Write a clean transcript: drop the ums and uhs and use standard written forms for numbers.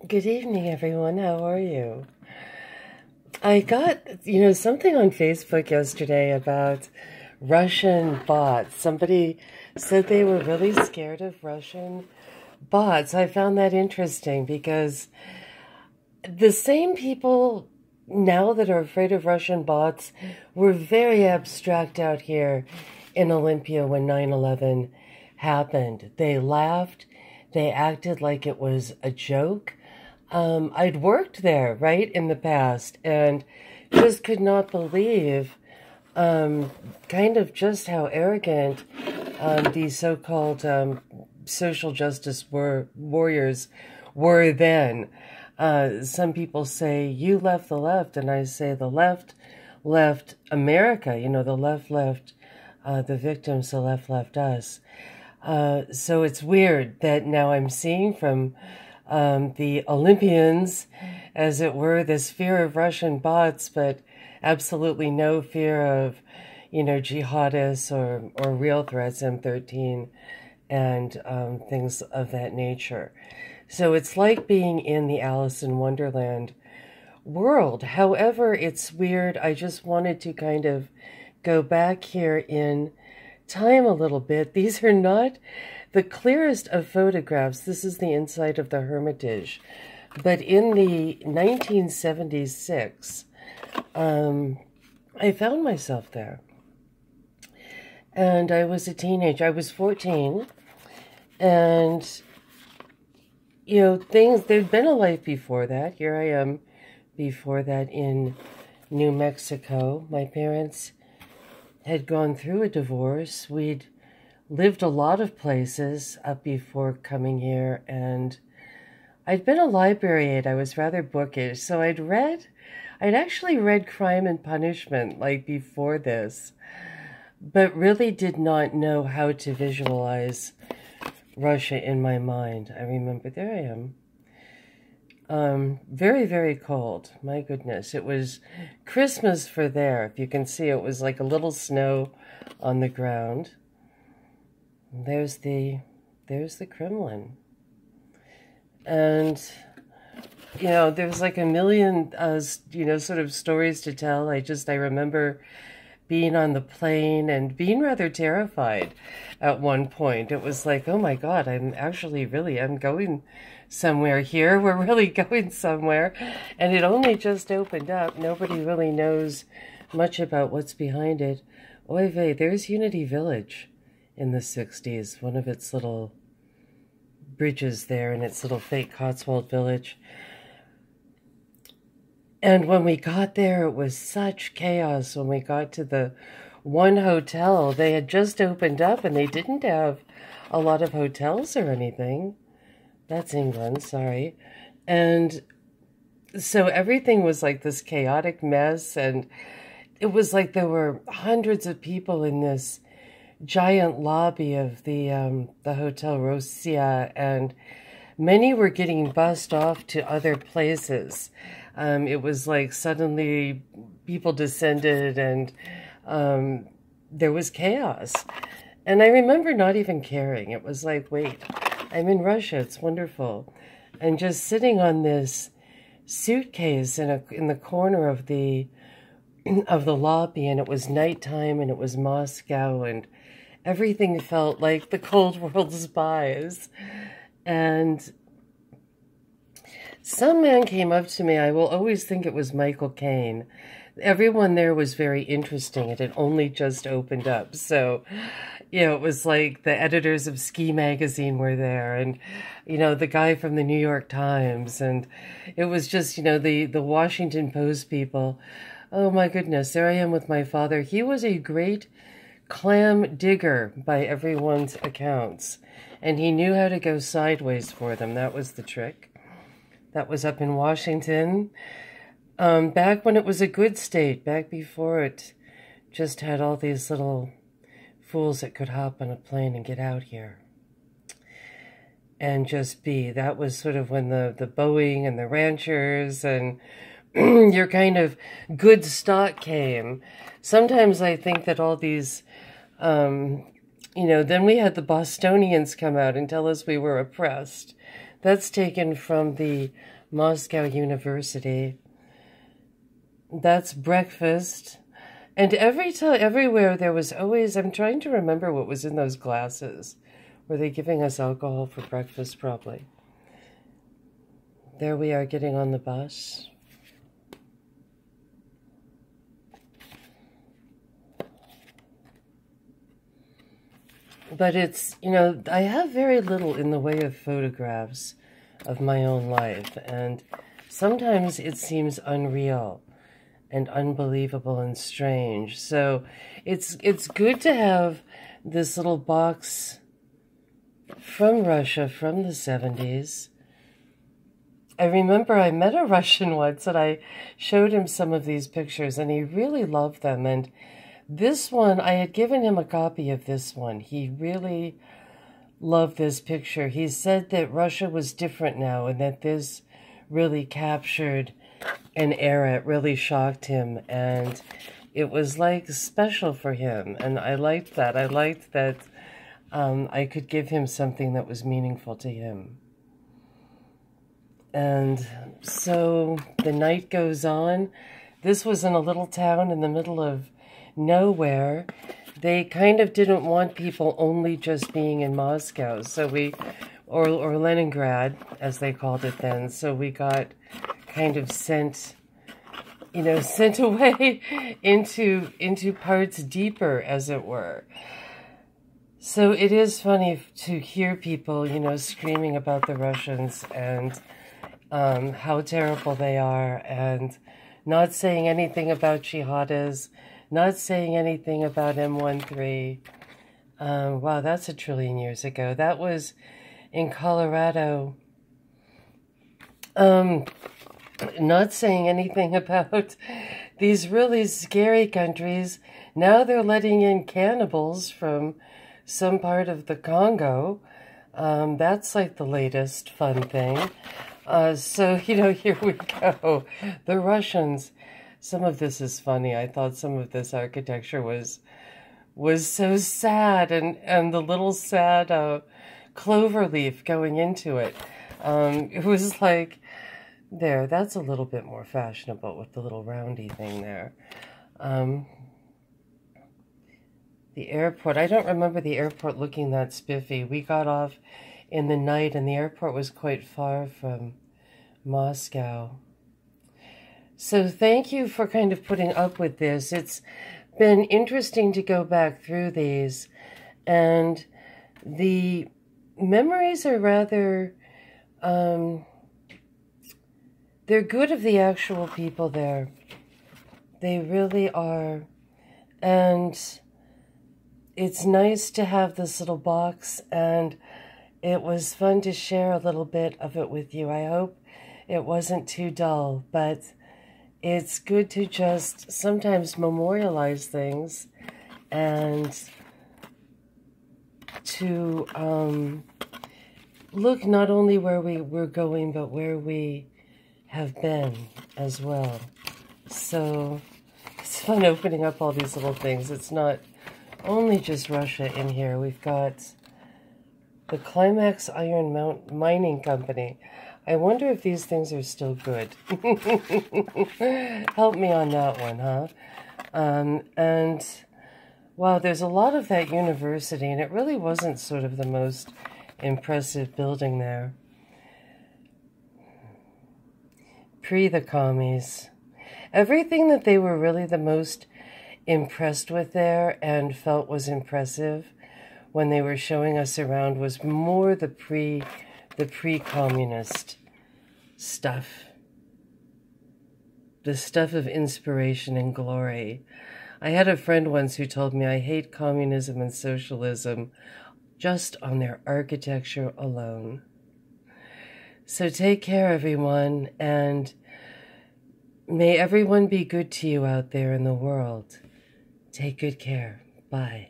Good evening, everyone. How are you? I got, something on Facebook yesterday about Russian bots. Somebody said they were really scared of Russian bots. I found that interesting because the same people now that are afraid of Russian bots were very abstract out here in Olympia when 9/11 happened. They laughed. They acted like it was a joke. I'd worked there, right, in the past, and just could not believe kind of just how arrogant these so-called social justice warriors were then. Some people say, you left the left, and I say the left left America. The left left the victims, the left left us. So it's weird that now I'm seeing from the Olympians, as it were, this fear of Russian bots, but absolutely no fear of, jihadists or real threats, M13, and things of that nature. So it's like being in the Alice in Wonderland world. However, it's weird. I just wanted to kind of go back here in time a little bit. These are not the clearest of photographs. This is the inside of the Hermitage. But in the 1976, I found myself there. And I was a teenager. I was 14. And, there'd been a life before that. Here I am before that in New Mexico. My parents had gone through a divorce. We'd lived a lot of places up before coming here, and I'd been a library aide. I was rather bookish, so I'd actually read Crime and Punishment like before this, but really did not know how to visualize Russia in my mind. I remember, there I am. Very, very cold. My goodness. It was Christmas for there. If you can see, it was like a little snow on the ground. There's the Kremlin. And, there's like a million, sort of stories to tell. I remember being on the plane and being rather terrified at one point. It was like, oh my God, I'm going somewhere here. We're really going somewhere. And it only just opened up. Nobody really knows much about what's behind it. Oy vey, there's Unity Village in the 60s, one of its little bridges there in its little fake Cotswold village. And when we got there, it was such chaos. When we got to the one hotel, they had just opened up and they didn't have a lot of hotels or anything. That's England, sorry. And so everything was like this chaotic mess, and it was like there were hundreds of people in this giant lobby of the Hotel Rosia, and many were getting bussed off to other places. It was like suddenly people descended, and there was chaos. And I remember not even caring. It was like, wait, I'm in Russia. It's wonderful. And just sitting on this suitcase in the corner of the lobby, and it was nighttime, and it was Moscow, and everything felt like the Cold World spies. And some man came up to me. I will always think it was Michael Caine. Everyone there was very interesting. It had only just opened up. So, it was like the editors of Ski Magazine were there, and, the guy from the New York Times. And it was just, the Washington Post people. Oh my goodness, there I am with my father. He was a great clam digger by everyone's accounts, and he knew how to go sideways for them. That was the trick. That was up in Washington, back when it was a good state, back before it just had all these little fools that could hop on a plane and get out here and just be. That was sort of when the Boeing and the ranchers and your kind of good stock came. Sometimes I think that all these, then we had the Bostonians come out and tell us we were oppressed. That's taken from the Moscow University. That's breakfast. And everywhere there was always, I'm trying to remember what was in those glasses. Were they giving us alcohol for breakfast? Probably. There we are getting on the bus. But it's, you know, I have very little in the way of photographs of my own life. And sometimes it seems unreal and unbelievable and strange. So it's good to have this little box from Russia from the 70s. I remember I met a Russian once and I showed him some of these pictures and he really loved them. And this one, I had given him a copy of this one. He really loved this picture. He said that Russia was different now and that this really captured an era. It really shocked him and it was like special for him. And I liked that. I liked that I could give him something that was meaningful to him. And so the night goes on. This was in a little town in the middle of nowhere. They kind of didn't want people only just being in Moscow. So or Leningrad, as they called it then. So we got kind of sent away into parts deeper, as it were. So it is funny to hear people, you know, screaming about the Russians and how terrible they are, and not saying anything about jihadis, not saying anything about M13. Wow, that's a trillion years ago. That was in Colorado. Not saying anything about these really scary countries. Now they're letting in cannibals from some part of the Congo. That's like the latest fun thing. So, you know, here we go. The Russians, some of this is funny. I thought some of this architecture was so sad, and the little sad clover leaf going into it. It was like, there, that's a little bit more fashionable with the little roundy thing there. The airport, I don't remember the airport looking that spiffy. We got off in the night and the airport was quite far from Moscow. So thank you for kind of putting up with this. It's been interesting to go back through these, and the memories are rather, they're good of the actual people there. They really are. And it's nice to have this little box, and it was fun to share a little bit of it with you. I hope it wasn't too dull, but it's good to just sometimes memorialize things and to look not only where we're going, but where we have been as well. So it's fun opening up all these little things. It's not only just Russia in here. We've got the Climax Iron Mining Company. I wonder if these things are still good. Help me on that one, huh? And wow, there's a lot of that university, and it really wasn't sort of the most impressive building there. Pre the commies. Everything that they were really the most impressed with there and felt was impressive when they were showing us around was more the pre-communist stuff. The stuff of inspiration and glory. I had a friend once who told me, I hate communism and socialism just on their architecture alone. So take care, everyone, and may everyone be good to you out there in the world. Take good care. Bye.